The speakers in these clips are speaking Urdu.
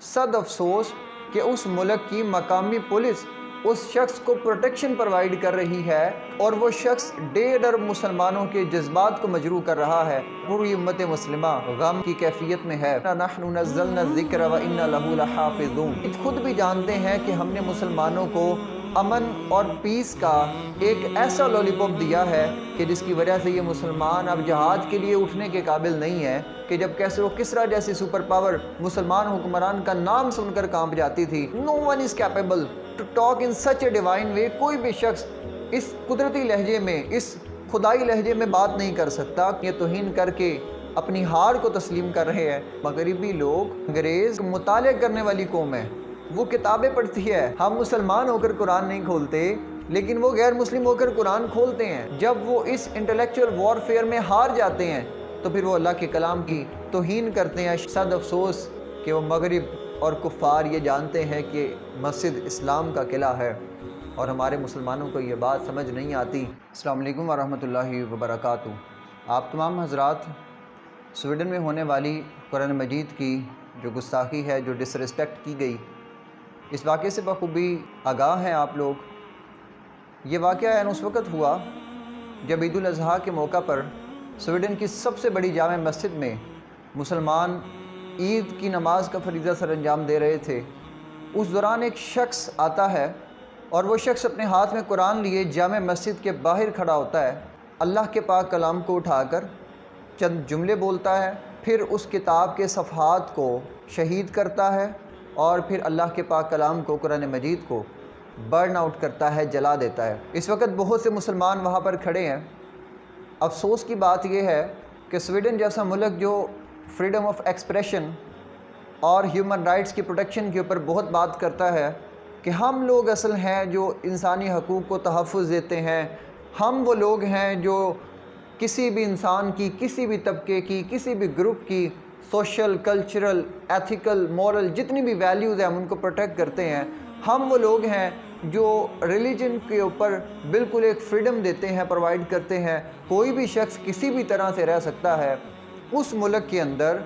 صد افسوس کہ اس ملک کی مقامی پولیس اس شخص کو پروٹیکشن پرووائڈ کر رہی ہے اور وہ شخص ڈر مسلمانوں کے جذبات کو مجروح کر رہا ہے۔ پوری امت مسلمہ غم کی کیفیت میں ہے۔ نحن نزلنا الذکر وإنا لہ لحافظون۔ خود بھی جانتے ہیں کہ ہم نے مسلمانوں کو امن اور پیس کا ایک ایسا لولی پاپ دیا ہے کہ جس کی وجہ سے یہ مسلمان اب جہاد کے لیے اٹھنے کے قابل نہیں ہے کہ جب کیسر و کسریٰ جیسی سپر پاور مسلمان حکمران کا نام سن کر کانپ جاتی تھی۔ No one is capable to talk in such a divine way۔ کوئی بھی شخص اس قدرتی لہجے میں، اس خدائی لہجے میں بات نہیں کر سکتا۔ یہ توہین کر کے اپنی ہار کو تسلیم کر رہے ہیں۔ مغربی لوگ انگریز مطالعہ کرنے والی قوم ہے، وہ کتابیں پڑھتی ہے۔ ہم مسلمان ہو کر قرآن نہیں کھولتے لیکن وہ غیر مسلم ہو کر قرآن کھولتے ہیں۔ جب وہ اس انٹلیکچوئل وارفیئر میں ہار جاتے ہیں تو پھر وہ اللہ کے کلام کی توہین کرتے ہیں۔ صد افسوس کہ وہ مغرب اور کفار یہ جانتے ہیں کہ مسجد اسلام کا قلعہ ہے اور ہمارے مسلمانوں کو یہ بات سمجھ نہیں آتی۔ السلام علیکم ورحمۃ اللہ وبرکاتہ۔ آپ تمام حضرات سویڈن میں ہونے والی قرآن مجید کی جو گستاخی ہے، جو ڈسرسپیکٹ کی گئی، اس واقعے سے بخوبی آگاہ ہیں آپ لوگ۔ یہ واقعہ اس وقت ہوا جب عید الاضحیٰ کے موقع پر سویڈن کی سب سے بڑی جامع مسجد میں مسلمان عید کی نماز کا فریضہ سر انجام دے رہے تھے۔ اس دوران ایک شخص آتا ہے اور وہ شخص اپنے ہاتھ میں قرآن لیے جامع مسجد کے باہر کھڑا ہوتا ہے، اللہ کے پاک کلام کو اٹھا کر چند جملے بولتا ہے، پھر اس کتاب کے صفحات کو شہید کرتا ہے اور پھر اللہ کے پاک کلام کو، قرآن مجید کو برن آؤٹ کرتا ہے، جلا دیتا ہے۔ اس وقت بہت سے مسلمان وہاں پر کھڑے ہیں۔ افسوس کی بات یہ ہے کہ سویڈن جیسا ملک جو فریڈم آف ایکسپریشن اور ہیومن رائٹس کی پروٹیکشن کے اوپر بہت بات کرتا ہے کہ ہم لوگ اصل ہیں جو انسانی حقوق کو تحفظ دیتے ہیں، ہم وہ لوگ ہیں جو کسی بھی انسان کی، کسی بھی طبقے کی، کسی بھی گروپ کی سوشل، کلچرل، ایتھیکل، مورل جتنی بھی ویلیوز ہیں ہم ان کو پروٹیکٹ کرتے ہیں۔ ہم وہ لوگ ہیں جو ریلیجن کے اوپر بالکل ایک فریڈم دیتے ہیں، پرووائڈ کرتے ہیں، کوئی بھی شخص کسی بھی طرح سے رہ سکتا ہے۔ اس ملک کے اندر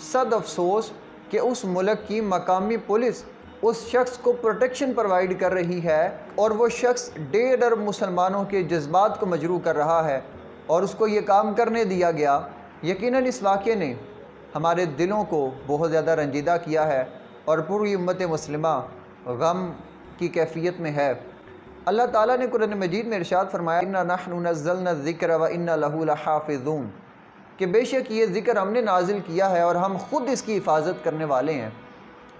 صد افسوس کہ اس ملک کی مقامی پولیس اس شخص کو پروٹیکشن پرووائڈ کر رہی ہے اور وہ شخص ڈر مسلمانوں کے جذبات کو مجروح کر رہا ہے اور اس کو یہ کام کرنے دیا گیا۔ یقیناً اس واقعے نے ہمارے دلوں کو بہت زیادہ رنجیدہ کیا ہے اور پوری امت مسلمہ غم کی کیفیت میں ہے۔ اللہ تعالیٰ نے قرآن مجید میں ارشاد فرمایا، اِنَّا نَحْنُ نَزَّلْنَا الذِّكْرَ وَإِنَّا لَهُ لَحَافِظُونَ، کہ بے شک یہ ذکر ہم نے نازل کیا ہے اور ہم خود اس کی حفاظت کرنے والے ہیں۔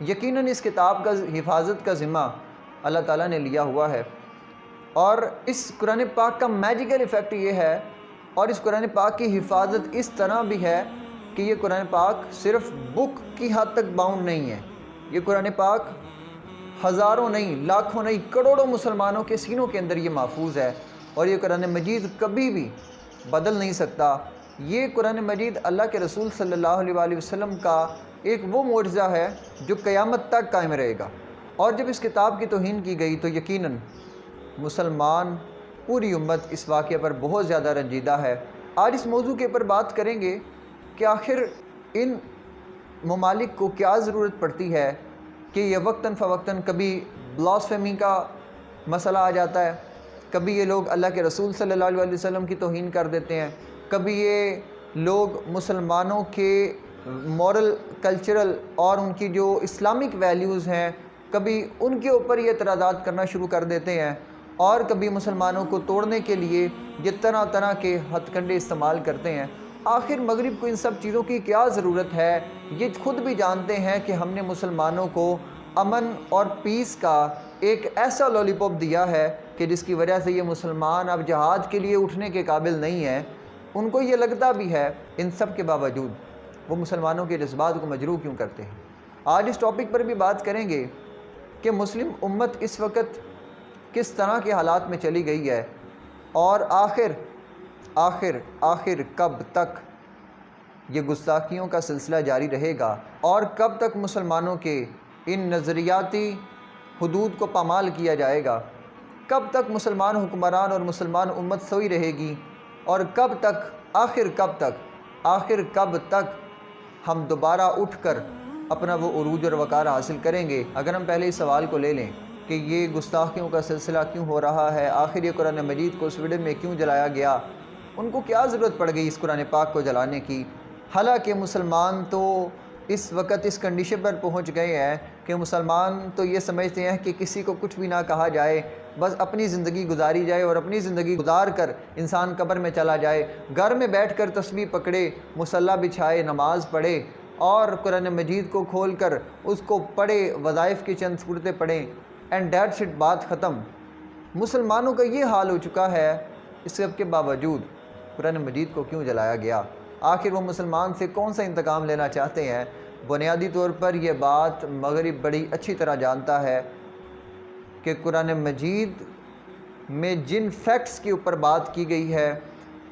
یقیناً اس کتاب کا حفاظت کا ذمہ اللہ تعالیٰ نے لیا ہوا ہے اور اس قرآن پاک کا میجیکل ایفیکٹ یہ ہے اور اس قرآن پاک کی حفاظت اس طرح بھی ہے کہ یہ قرآن پاک صرف بک کی حد تک باؤنڈ نہیں ہے۔ یہ قرآن پاک ہزاروں نہیں، لاکھوں نہیں، کروڑوں مسلمانوں کے سینوں کے اندر یہ محفوظ ہے اور یہ قرآن مجید کبھی بھی بدل نہیں سکتا۔ یہ قرآن مجید اللہ کے رسول صلی اللہ علیہ وآلہ وسلم کا ایک وہ معجزہ ہے جو قیامت تک قائم رہے گا۔ اور جب اس کتاب کی توہین کی گئی تو یقیناً مسلمان، پوری امت اس واقعے پر بہت زیادہ رنجیدہ ہے۔ آج اس موضوع کے اوپر بات کریں گے کہ آخر ان ممالک کو کیا ضرورت پڑتی ہے کہ یہ وقتاً فوقتاً کبھی بلاسفیمی کا مسئلہ آ جاتا ہے، کبھی یہ لوگ اللہ کے رسول صلی اللہ علیہ وسلم کی توہین کر دیتے ہیں، کبھی یہ لوگ مسلمانوں کے مورل، کلچرل اور ان کی جو اسلامک ویلیوز ہیں کبھی ان کے اوپر یہ اعتراضات کرنا شروع کر دیتے ہیں، اور کبھی مسلمانوں کو توڑنے کے لیے یہ طرح طرح کے ہتھ کنڈے استعمال کرتے ہیں۔ آخر مغرب کو ان سب چیزوں کی کیا ضرورت ہے؟ یہ خود بھی جانتے ہیں کہ ہم نے مسلمانوں کو امن اور پیس کا ایک ایسا لولی پاپ دیا ہے کہ جس کی وجہ سے یہ مسلمان اب جہاد کے لیے اٹھنے کے قابل نہیں ہیں۔ ان کو یہ لگتا بھی ہے، ان سب کے باوجود وہ مسلمانوں کے جذبات کو مجروح کیوں کرتے ہیں؟ آج اس ٹاپک پر بھی بات کریں گے کہ مسلم امت اس وقت کس طرح کے حالات میں چلی گئی ہے اور آخر کب تک یہ گستاخیوں کا سلسلہ جاری رہے گا اور کب تک مسلمانوں کے ان نظریاتی حدود کو پامال کیا جائے گا، کب تک مسلمان حکمران اور مسلمان امت سوئی رہے گی اور آخر کب تک ہم دوبارہ اٹھ کر اپنا وہ عروج اور وقار حاصل کریں گے۔ اگر ہم پہلے اس سوال کو لے لیں کہ یہ گستاخیوں کا سلسلہ کیوں ہو رہا ہے، آخر یہ قرآن مجید کو سویڈن میں کیوں جلایا گیا، ان کو کیا ضرورت پڑ گئی اس قرآن پاک کو جلانے کی؟ حالانکہ مسلمان تو اس وقت اس کنڈیشن پر پہنچ گئے ہیں کہ مسلمان تو یہ سمجھتے ہیں کہ کسی کو کچھ بھی نہ کہا جائے، بس اپنی زندگی گزاری جائے، اور اپنی زندگی گزار کر انسان قبر میں چلا جائے، گھر میں بیٹھ کر تسبیح پکڑے، مصلی بچھائے، نماز پڑھے اور قرآن مجید کو کھول کر اس کو پڑھے، وظائف کی چند صورتیں پڑھیں، اینڈ دیٹس اٹ، بات ختم۔ مسلمانوں کا یہ حال ہو چکا ہے، اس سب کے باوجود قرآن مجید کو کیوں جلایا گیا؟ آخر وہ مسلمان سے کون سا انتقام لینا چاہتے ہیں؟ بنیادی طور پر یہ بات مغرب بڑی اچھی طرح جانتا ہے کہ قرآن مجید میں جن فیکٹس کے اوپر بات کی گئی ہے،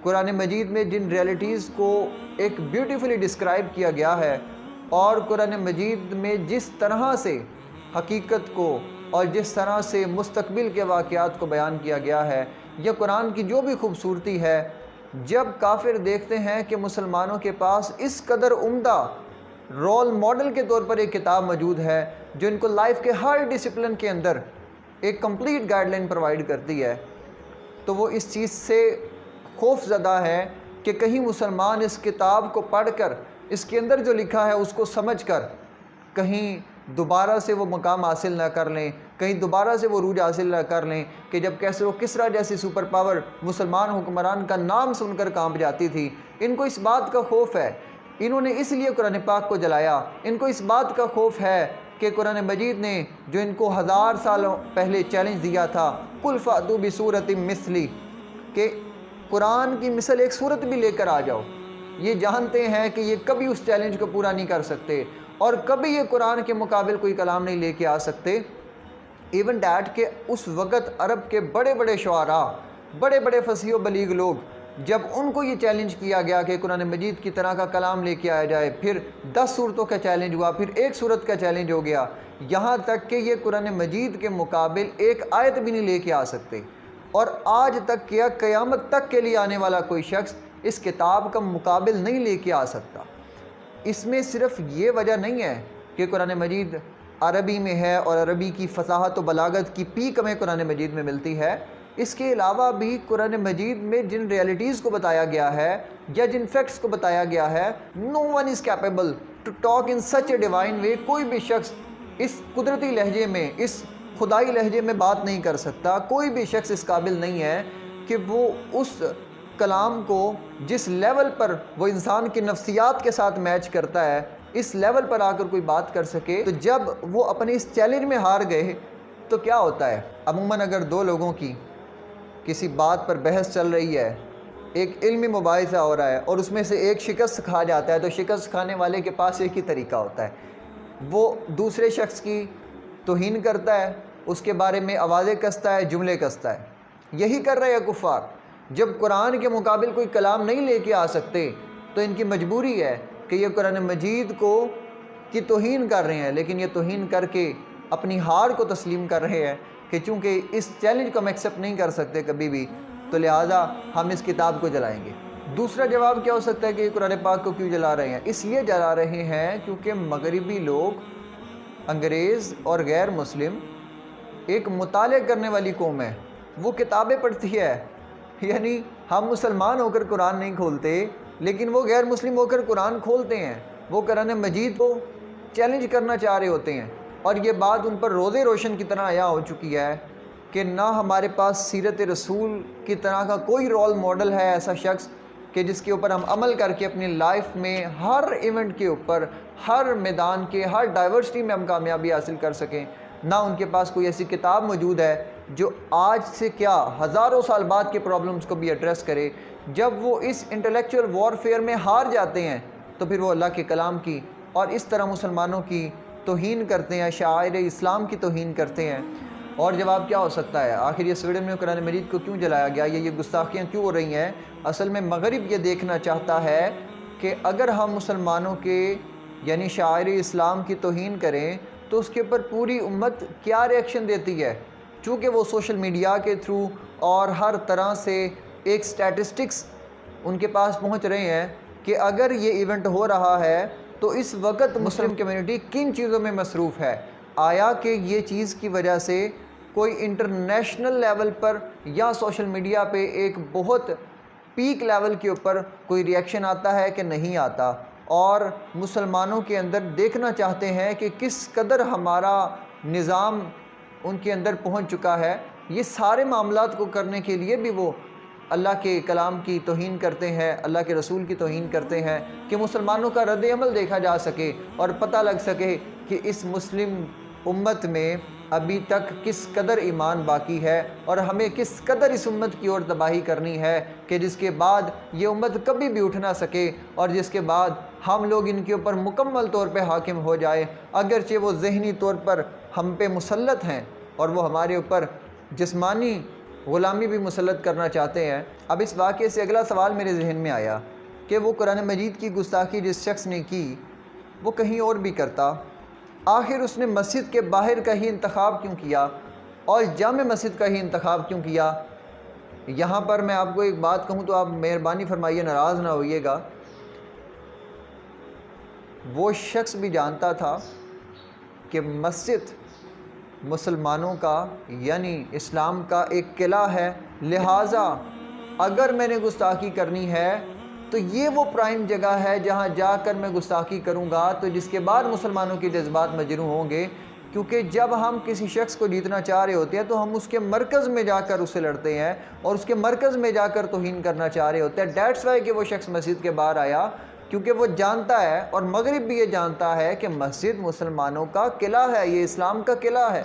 قرآن مجید میں جن ریئلٹیز کو ایک بیوٹیفلی ڈسکرائب کیا گیا ہے، اور قرآن مجید میں جس طرح سے حقیقت کو اور جس طرح سے مستقبل کے واقعات کو بیان کیا گیا ہے، یا قرآن کی جو بھی خوبصورتی ہے، جب کافر دیکھتے ہیں کہ مسلمانوں کے پاس اس قدر عمدہ رول ماڈل کے طور پر ایک کتاب موجود ہے جو ان کو لائف کے ہر ڈسپلن کے اندر ایک کمپلیٹ گائیڈ لائن پرووائڈ کرتی ہے، تو وہ اس چیز سے خوف زدہ ہے کہ کہیں مسلمان اس کتاب کو پڑھ کر اس کے اندر جو لکھا ہے اس کو سمجھ کر کہیں دوبارہ سے وہ مقام حاصل نہ کر لیں، کہیں دوبارہ سے وہ عروج حاصل نہ کر لیں کہ جب کیسے وہ کسریٰ جیسی سپر پاور مسلمان حکمران کا نام سن کر کانپ جاتی تھی۔ ان کو اس بات کا خوف ہے، انہوں نے اس لیے قرآن پاک کو جلایا، ان کو اس بات کا خوف ہے کہ قرآن مجید نے جو ان کو 1000 سالوں پہلے چیلنج دیا تھا، قُلْ فَأْتُوا بِسُورَةٍ مِثْلِهِ، کہ قرآن کی مثل ایک صورت بھی لے کر آ جاؤ، یہ جانتے ہیں کہ یہ کبھی اس چیلنج کو پورا نہیں کر سکتے، اور کبھی یہ قرآن کے مقابل کوئی کلام نہیں لے کے آ سکتے۔ ایون دیٹ کہ اس وقت عرب کے بڑے بڑے شعراء، بڑے بڑے فصیح و بلیغ لوگ، جب ان کو یہ چیلنج کیا گیا کہ قرآن مجید کی طرح کا کلام لے کے آیا جائے، پھر 10 صورتوں کا چیلنج ہوا، پھر ایک صورت کا چیلنج ہو گیا، یہاں تک کہ یہ قرآن مجید کے مقابل ایک آیت بھی نہیں لے کے آ سکتے، اور آج تک کیا قیامت تک کے لیے آنے والا کوئی شخص اس کتاب کا مقابل نہیں لے کے آ سکتا۔ اس میں صرف یہ وجہ نہیں ہے کہ قرآن مجید عربی میں ہے اور عربی کی فصاحت و بلاغت کی پیک ہمیں قرآن مجید میں ملتی ہے، اس کے علاوہ بھی قرآن مجید میں جن ریئلٹیز کو بتایا گیا ہے یا جن فیکٹس کو بتایا گیا ہے، no one is capable to talk in such a divine way, کوئی بھی شخص اس قدرتی لہجے میں، اس خدائی لہجے میں بات نہیں کر سکتا، کوئی بھی شخص اس قابل نہیں ہے کہ وہ اس کلام کو جس لیول پر وہ انسان کی نفسیات کے ساتھ میچ کرتا ہے، اس لیول پر آ کر کوئی بات کر سکے۔ تو جب وہ اپنے اس چیلنج میں ہار گئے تو کیا ہوتا ہے؟ عموماً اگر دو لوگوں کی کسی بات پر بحث چل رہی ہے، ایک علمی مباحثہ ہو رہا ہے، اور اس میں سے ایک شکست کھا جاتا ہے، تو شکست کھانے والے کے پاس ایک ہی طریقہ ہوتا ہے، وہ دوسرے شخص کی توہین کرتا ہے، اس کے بارے میں آوازیں کستا ہے، جملے کستا ہے۔ یہی کر رہے ہیں کفار، جب قرآن کے مقابل کوئی کلام نہیں لے کے آ سکتے تو ان کی مجبوری ہے کہ یہ قرآن مجید کی توہین کر رہے ہیں، لیکن یہ توہین کر کے اپنی ہار کو تسلیم کر رہے ہیں کہ چونکہ اس چیلنج کو ہم ایکسیپٹ نہیں کر سکتے کبھی بھی، تو لہٰذا ہم اس کتاب کو جلائیں گے۔ دوسرا جواب کیا ہو سکتا ہے کہ یہ قرآن پاک کو کیوں جلا رہے ہیں؟ اس لیے جلا رہے ہیں کیونکہ مغربی لوگ، انگریز اور غیر مسلم ایک مطالعہ کرنے والی قوم ہے، وہ کتابیں پڑھتی ہے، یعنی ہم مسلمان ہو کر قرآن نہیں کھولتے، لیکن وہ غیر مسلم ہو کر قرآن کھولتے ہیں، وہ قرآن مجید کو چیلنج کرنا چاہ رہے ہوتے ہیں، اور یہ بات ان پر روزے روشن کی طرح عیاں ہو چکی ہے کہ نہ ہمارے پاس سیرت رسول کی طرح کا کوئی رول ماڈل ہے، ایسا شخص کہ جس کے اوپر ہم عمل کر کے اپنی لائف میں ہر ایونٹ کے اوپر، ہر میدان کے ہر ڈائیورسٹی میں ہم کامیابی حاصل کر سکیں، نہ ان کے پاس کوئی ایسی کتاب موجود ہے جو آج سے کیا ہزاروں سال بعد کے پرابلمز کو بھی ایڈریس کرے۔ جب وہ اس انٹلیکچول وارفیئر میں ہار جاتے ہیں تو پھر وہ اللہ کے کلام کی اور اس طرح مسلمانوں کی توہین کرتے ہیں، شعائر اسلام کی توہین کرتے ہیں۔ اور جواب کیا ہو سکتا ہے؟ آخر یہ سویڈن میں قرآن مجید کو کیوں جلایا گیا، یہ گستاخیاں کیوں ہو رہی ہیں؟ اصل میں مغرب یہ دیکھنا چاہتا ہے کہ اگر ہم مسلمانوں کے یعنی شاعر اسلام کی توہین کریں تو اس کے اوپر پوری امت کیا ریئیکشن دیتی ہے، چونکہ وہ سوشل میڈیا کے تھرو اور ہر طرح سے ایک سٹیٹسٹکس ان کے پاس پہنچ رہے ہیں کہ اگر یہ ایونٹ ہو رہا ہے تو اس وقت مسلم کمیونٹی کن چیزوں میں مصروف ہے؟ آیا کہ یہ چیز کی وجہ سے کوئی انٹرنیشنل لیول پر یا سوشل میڈیا پہ ایک بہت پیک لیول کے اوپر کوئی ریئیکشن آتا ہے کہ نہیں آتا؟ اور مسلمانوں کے اندر دیکھنا چاہتے ہیں کہ کس قدر ہمارا نظام ان کے اندر پہنچ چکا ہے۔ یہ سارے معاملات کو کرنے کے لیے بھی وہ اللہ کے کلام کی توہین کرتے ہیں، اللہ کے رسول کی توہین کرتے ہیں کہ مسلمانوں کا رد عمل دیکھا جا سکے اور پتہ لگ سکے کہ اس مسلم امت میں ابھی تک کس قدر ایمان باقی ہے اور ہمیں کس قدر اس امت کی اور تباہی کرنی ہے کہ جس کے بعد یہ امت کبھی بھی اٹھ نہ سکے اور جس کے بعد ہم لوگ ان کے اوپر مکمل طور پہ حاکم ہو جائے، اگرچہ وہ ذہنی طور پر ہم پہ مسلط ہیں اور وہ ہمارے اوپر جسمانی غلامی بھی مسلط کرنا چاہتے ہیں۔ اب اس واقعے سے اگلا سوال میرے ذہن میں آیا کہ وہ قرآن مجید کی گستاخی جس شخص نے کی وہ کہیں اور بھی کرتا، آخر اس نے مسجد کے باہر کا ہی انتخاب کیوں کیا اور جامع مسجد کا ہی انتخاب کیوں کیا؟ یہاں پر میں آپ کو ایک بات کہوں تو آپ مہربانی فرمائیے ناراض نہ ہوئیے گا، وہ شخص بھی جانتا تھا کہ مسجد مسلمانوں کا یعنی اسلام کا ایک قلعہ ہے، لہٰذا اگر میں نے گستاخی کرنی ہے تو یہ وہ پرائم جگہ ہے جہاں جا کر میں گستاخی کروں گا تو جس کے بعد مسلمانوں کے جذبات مجروح ہوں گے، کیونکہ جب ہم کسی شخص کو جیتنا چاہ رہے ہوتے ہیں تو ہم اس کے مرکز میں جا کر اسے لڑتے ہیں اور اس کے مرکز میں جا کر توہین کرنا چاہ رہے ہوتے ہیں۔ دیٹس وائی کہ وہ شخص مسجد کے باہر آیا، کیونکہ وہ جانتا ہے اور مغرب بھی یہ جانتا ہے کہ مسجد مسلمانوں کا قلعہ ہے، یہ اسلام کا قلعہ ہے۔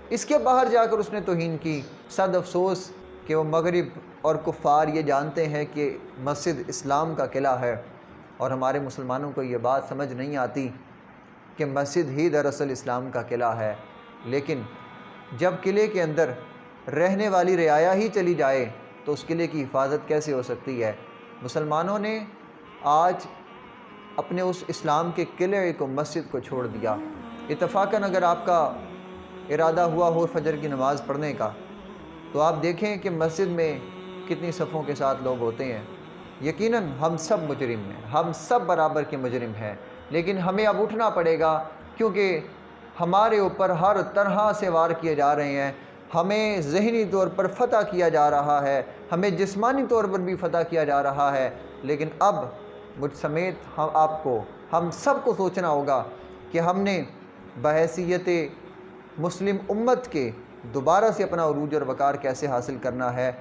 اس کے باہر جا کر اس نے توہین کی۔ صد افسوس کہ وہ مغرب اور کفار یہ جانتے ہیں کہ مسجد اسلام کا قلعہ ہے اور ہمارے مسلمانوں کو یہ بات سمجھ نہیں آتی کہ مسجد ہی دراصل اسلام کا قلعہ ہے۔ لیکن جب قلعے کے اندر رہنے والی رعایا ہی چلی جائے تو اس قلعے کی حفاظت کیسے ہو سکتی ہے؟ مسلمانوں نے آج اپنے اس اسلام کے قلعے کو، مسجد کو چھوڑ دیا۔ اتفاقاً اگر آپ کا ارادہ ہوا ہو فجر کی نماز پڑھنے کا تو آپ دیکھیں کہ مسجد میں کتنی صفوں کے ساتھ لوگ ہوتے ہیں۔ یقیناً ہم سب مجرم ہیں، ہم سب برابر کے مجرم ہیں، لیکن ہمیں اب اٹھنا پڑے گا کیونکہ ہمارے اوپر ہر طرح سے وار کیے جا رہے ہیں۔ ہمیں ذہنی طور پر فتح کیا جا رہا ہے، ہمیں جسمانی طور پر بھی فتح کیا جا رہا ہے، لیکن اب مجھ سمیت ہم سب کو سوچنا ہوگا کہ ہم نے بحیثیت مسلم امت کے دوبارہ سے اپنا عروج اور وقار کیسے حاصل کرنا ہے۔